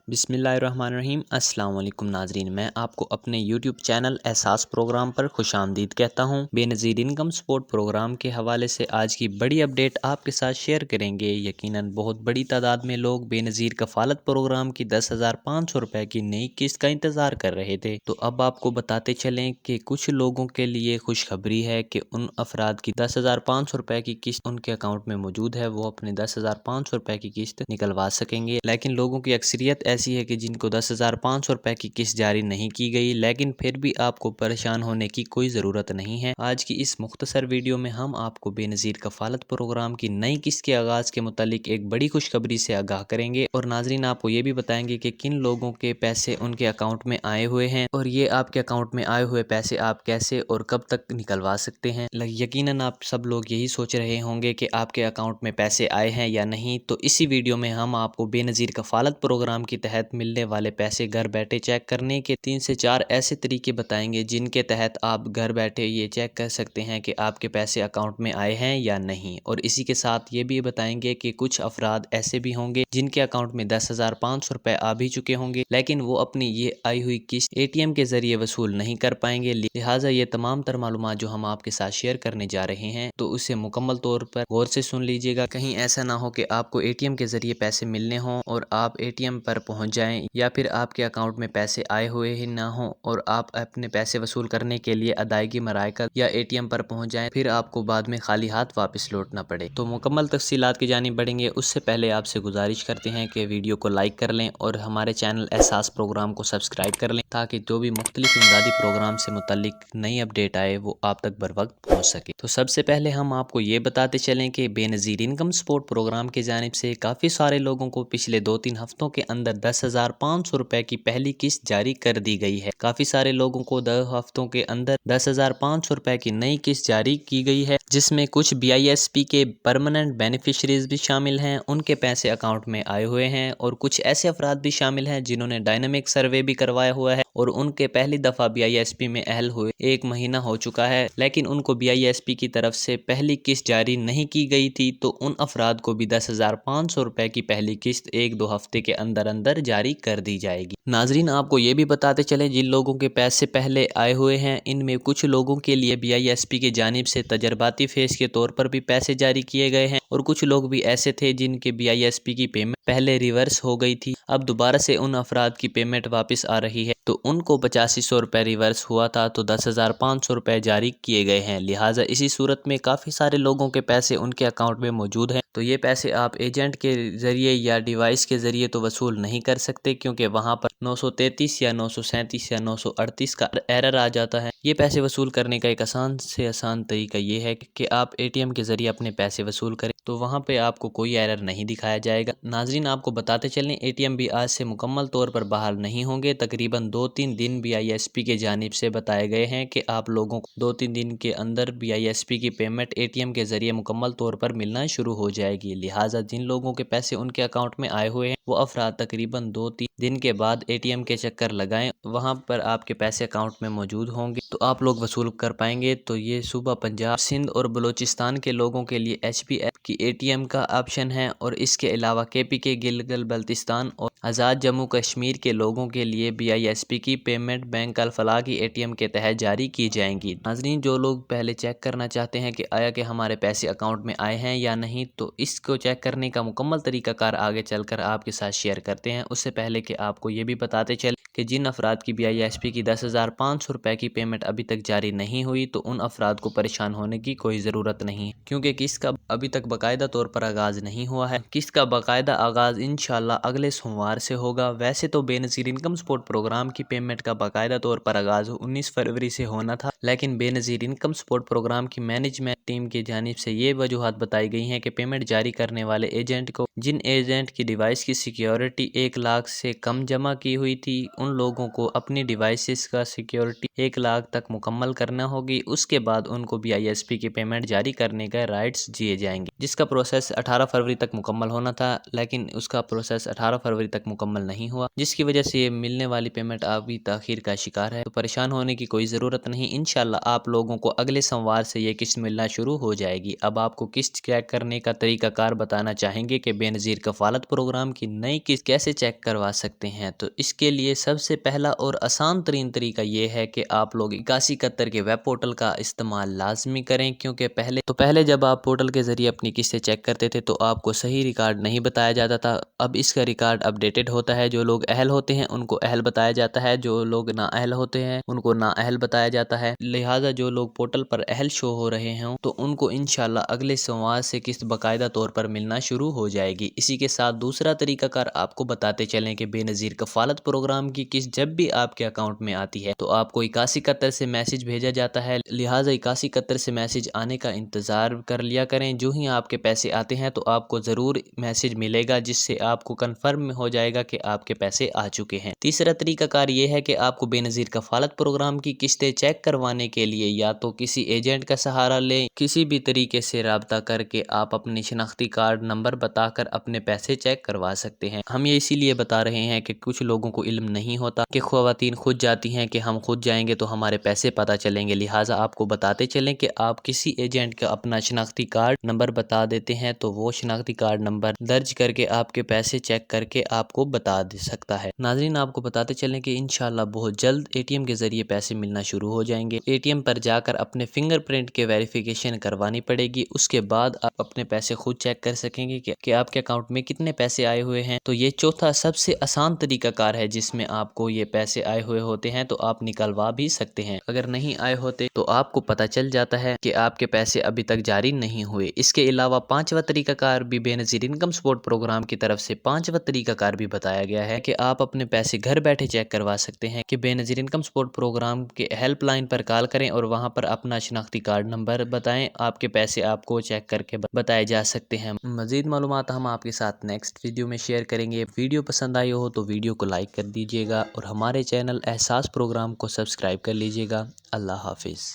बिस्मिल्लाहिर्रहमानिर्रहीम। अस्सलाम वालेकुम नाजरीन, मैं आपको अपने YouTube चैनल एहसास प्रोग्राम पर खुशामदीद कहता हूं। बेनज़ीर इनकम सपोर्ट प्रोग्राम के हवाले से आज की बड़ी अपडेट आपके साथ शेयर करेंगे। यकीनन बहुत बड़ी तादाद में लोग बेनज़ीर कफ़ालत प्रोग्राम की 10,500 रुपये की नई किस्त का इंतज़ार कर रहे थे। तो अब आपको बताते चलें कि कुछ लोगों के लिए खुशखबरी है कि उन अफराद की 10,500 रुपये की किस्त उनके अकाउंट में मौजूद है, वो अपने 10,500 रुपये की किस्त निकलवा सकेंगे। लेकिन लोगों की अक्सरियत ऐसी है कि जिनको 10,500 रुपये की किस्त जारी नहीं की गई, लेकिन फिर भी आपको परेशान होने की कोई ज़रूरत नहीं है। आज की इस मुख्तसर वीडियो में हम आपको बेनज़ीर कफ़ालत प्रोग्राम की नई किस्त के आगाज़ के मुतालिक एक बड़ी खुशखबरी से आगाह करेंगे और नाजरीन आपको ये भी बताएंगे कि किन लोगों के पैसे उनके अकाउंट में आए हुए हैं और ये आपके अकाउंट में आए हुए पैसे आप कैसे और कब तक निकलवा सकते हैं। यकीनन आप सब लोग यही सोच रहे होंगे कि आपके अकाउंट में पैसे आए हैं या नहीं, तो इसी वीडियो में हम आपको बेनज़ीर कफ़ालत प्रोग्राम की तहत मिलने वाले पैसे घर बैठे चेक करने के 3 से 4 ऐसे तरीके बताएंगे जिनके तहत आप घर बैठे ये चेक कर सकते हैं कि आपके पैसे अकाउंट में आए हैं या नहीं। और इसी के साथ ये भी बताएंगे कि कुछ अफराद ऐसे भी होंगे जिनके अकाउंट में 10,500 रुपये आ भी चुके होंगे, लेकिन वो अपनी ये आई हुई किस्त ATM के जरिए वसूल नहीं कर पाएंगे। लिहाजा ये तमाम तर मालूमात जो हम आपके साथ शेयर करने जा रहे हैं तो उसे मुकम्मल तौर पर गौर से सुन लीजिएगा। कहीं ऐसा ना हो कि आपको ATM के जरिए पैसे मिलने हों और आप ATM पर पहुंच जाएं, या फिर आपके अकाउंट में पैसे आए हुए ही ना हो और आप अपने पैसे वसूल करने के लिए अदायगी मराकज़ या ATM पर पहुंच जाएं, फिर आपको बाद में खाली हाथ वापस लौटना पड़े। तो मुकम्मल तफसीलात की जानिब बढ़ेंगे उससे पहले आपसे गुजारिश करते हैं कि वीडियो को लाइक कर लें और हमारे चैनल एहसास प्रोग्राम को सब्सक्राइब कर लें ताकि जो भी मुख्तलिफ इमदादी प्रोग्राम से मुतल्लिक नई अपडेट आए वो आप तक बर वक्त पहुँच सके। तो सबसे पहले हम आपको ये बताते चलें कि बेनज़ीर इनकम सपोर्ट प्रोग्राम की जानिब से काफ़ी सारे लोगों को पिछले 2-3 हफ्तों के अंदर 10,500 रुपये की पहली किस्त जारी कर दी गई है। काफ़ी सारे लोगों को 2 हफ्तों के अंदर 10,500 रुपये की नई किस्त जारी की गई है, जिसमें कुछ BISP के परमानेंट बेनिफिशरीज भी शामिल हैं, उनके पैसे अकाउंट में आए हुए हैं और कुछ ऐसे अफराद भी शामिल हैं जिन्होंने डायनामिक सर्वे भी करवाया हुआ है और उनके पहली दफ़ा BISP में अहल हुए 1 महीना हो चुका है, लेकिन उनको BISP की तरफ से पहली किस्त जारी नहीं की गई थी। तो उन अफराद को भी 10,500 रुपये की पहली किस्त 1-2 हफ्ते के अंदर अंदर जारी कर दी जाएगी। नाजरीन आपको ये भी बताते चले जिन लोगों के पैसे पहले आए हुए हैं इनमें कुछ लोगों के लिए BISP की जानिब से तजर्बाती फेज के तौर पर भी पैसे जारी किए गए हैं और कुछ लोग भी ऐसे थे जिनके BISP की पेमेंट पहले रिवर्स हो गई थी, अब दोबारा से उन अफराद की पेमेंट वापस आ रही है। तो उनको 8500 रुपये रिवर्स हुआ था तो 10,500 रुपये जारी किए गए हैं। लिहाजा इसी सूरत में काफ़ी सारे लोगों के पैसे उनके अकाउंट में मौजूद हैं। तो ये पैसे आप एजेंट के ज़रिए या डिवाइस के ज़रिए तो वसूल नहीं कर सकते क्योंकि वहाँ पर 933 या 937 या 938 का एरर आ जाता है। ये पैसे वसूल करने का एक आसान से आसान तरीका ये है कि आप ATM के ज़रिए अपने पैसे वसूल करें, तो वहाँ पे आपको कोई एरर नहीं दिखाया जाएगा। नाजरीन आपको बताते चलें ATM भी आज से मुकम्मल तौर पर बहाल नहीं होंगे। तकरीबन 2-3 दिन BISP के जानिब से बताए गए हैं कि आप लोगों को 2-3 दिन के अंदर BISP की पेमेंट ATM के ज़रिए मुकम्मल तौर पर मिलना शुरू हो जाएगी। लिहाजा जिन लोगों के पैसे उनके अकाउंट में आए हुए हैं वो अफराद तकरीबन 2-3 दिन के बाद ATM के चक्कर लगाएं, वहाँ पर आपके पैसे अकाउंट में मौजूद होंगे तो आप लोग वसूल कर पाएंगे। तो ये सूबा पंजाब, सिंध और बलूचिस्तान के लोगों के लिए HPF की ATM का ऑप्शन है और इसके अलावा KPK गिलगित बल्तिस्तान और आज़ाद जम्मू कश्मीर के लोगों के लिए BISP की पेमेंट बैंक अल फलाह की ATM के तहत जारी की जाएंगी। नाज़रीन जो लोग पहले चेक करना चाहते हैं कि आया कि हमारे पैसे अकाउंट में आए हैं या नहीं, तो इसको चेक करने का मुकम्मल तरीकाकार आगे चलकर आपके साथ शेयर करते हैं। उससे पहले कि आपको ये भी बताते चले कि जिन अफराद की BISP की 10,500 रुपये की पेमेंट अभी तक जारी नहीं हुई तो उन अफराद को परेशान होने की कोई ज़रूरत नहीं, क्योंकि किस्त का अभी तक बाकायदा तौर पर आगाज़ नहीं हुआ है। किस्त का बाकायदा आगाज़ इंशाल्लाह अगले सोमवार से होगा। वैसे तो बेनज़ीर इनकम सपोर्ट प्रोग्राम की पेमेंट का बाकायदा तौर पर आगाज़ 19 फरवरी से होना था, लेकिन बेनज़ीर इनकम सपोर्ट प्रोग्राम की मैनेजमेंट टीम की जानिब से ये वजूहात बताई गई हैं कि पेमेंट जारी करने वाले एजेंट को जिन एजेंट की डिवाइस की सिक्योरिटी 1 लाख से कम जमा की हुई थी उन लोगों को अपनी डिवाइसेस का सिक्योरिटी 1 लाख तक मुकम्मल करना होगी। उसके बाद उनको BISP की पेमेंट जारी करने का राइट्स दिए जाएंगे, जिसका प्रोसेस 18 फरवरी तक मुकम्मल होना था, लेकिन उसका प्रोसेस 18 फरवरी तक मुकम्मल नहीं हुआ, जिसकी वजह से ये मिलने वाली पेमेंट अभी ताखीर का शिकार है। तो परेशान होने की कोई ज़रूरत नहीं, इंशाल्लाह आप लोगों को अगले सोमवार से ये किस्त मिलना शुरू हो जाएगी। अब आपको किस्त चेक करने का तरीकाकार बताना चाहेंगे कि बेनज़ीर कफ़ालत प्रोग्राम की नई किस्त कैसे चेक करवा सकते हैं। तो इसके लिए सबसे पहला और आसान तरीन तरीका ये है कि आप लोग 8171 के वेब पोर्टल का इस्तेमाल लाजमी करें, क्योंकि पहले जब आप पोर्टल के ज़रिए अपनी किस्तें चेक करते थे तो आपको सही रिकॉर्ड नहीं बताया जाता था। अब इसका रिकॉर्ड अपडेटेड होता है। जो लोग अहल होते हैं उनको अहल बताया जाता है, जो लोग नाअहल होते हैं उनको नाअहल बताया जाता है। लिहाजा जो लोग पोर्टल पर अहल शो हो रहे हों तो उनको इंशाल्लाह अगले सोमवार से किस्त बाकायदा तौर पर मिलना शुरू हो जाएगी। इसी के साथ दूसरा तरीकाकार आपको बताते चलें कि बेनज़ीर कफ़ालत प्रोग्राम की किस्त जब भी आपके अकाउंट में आती है तो आपको 8171 से मैसेज भेजा जाता है। लिहाजा 8171 से मैसेज आने का इंतज़ार कर लिया करें। जो ही आपके पैसे आते हैं तो आपको ज़रूर मैसेज मिलेगा, जिससे आपको कन्फर्म हो जाएगा कि आपके पैसे आ चुके हैं। तीसरा तरीकाकार ये है कि आपको बेनज़ीर कफ़ालत प्रोग्राम की किस्तें चेक करवाने के लिए या तो किसी एजेंट का सहारा लें, किसी भी तरीके से राब्ता करके आप अपनी शनाख्ती कार्ड नंबर बताकर अपने पैसे चेक करवा सकते हैं। हम ये इसीलिए बता रहे हैं कि कुछ लोगों को इल्म नहीं होता कि ख़वातीन खुद जाती हैं कि हम खुद जाएंगे तो हमारे पैसे पता चलेंगे। लिहाजा आपको बताते चलें कि आप किसी एजेंट का अपना शनाख्ती कार्ड नंबर बता देते हैं तो वो शनाख्ती कार्ड नंबर दर्ज करके आपके पैसे चेक करके आपको बता दे सकता है। नाज़रीन, आपको बताते चलें कि इंशाल्लाह बहुत जल्द ATM के ज़रिए पैसे मिलना शुरू हो जाएंगे। ATM पर जाकर अपने फिंगरप्रिंट के वेरिफिकेशन करवानी पड़ेगी। उसके बाद आप अपने पैसे खुद चेक कर सकेंगे कि आपके अकाउंट में कितने पैसे आए हुए हैं। तो ये चौथा सबसे आसान तरीकाकार है जिसमें आपको ये पैसे आए हुए होते हैं तो आप निकलवा भी सकते हैं। अगर नहीं आए होते तो आपको पता चल जाता है कि आपके पैसे अभी तक जारी नहीं हुए। इसके अलावा पांचवा तरीकाकार भी बेनज़ीर इनकम सपोर्ट प्रोग्राम की तरफ से पांचवा तरीकाकार भी बताया गया है कि आप अपने पैसे घर बैठे चेक करवा सकते हैं। कि बेनज़ीर इनकम सपोर्ट प्रोग्राम के हेल्पलाइन पर कॉल करें और वहां पर अपना शनाख्ती कार्ड नंबर बताएं, आपके पैसे आपको चेक करके बताए जा सकते हैं। मज़ीद मालूमात हम आपके साथ नेक्स्ट वीडियो में शेयर करेंगे। वीडियो पसंद आई हो तो वीडियो को लाइक कर दीजिएगा और हमारे चैनल एहसास प्रोग्राम को सब्सक्राइब कर लीजिएगा। अल्लाह हाफिज़।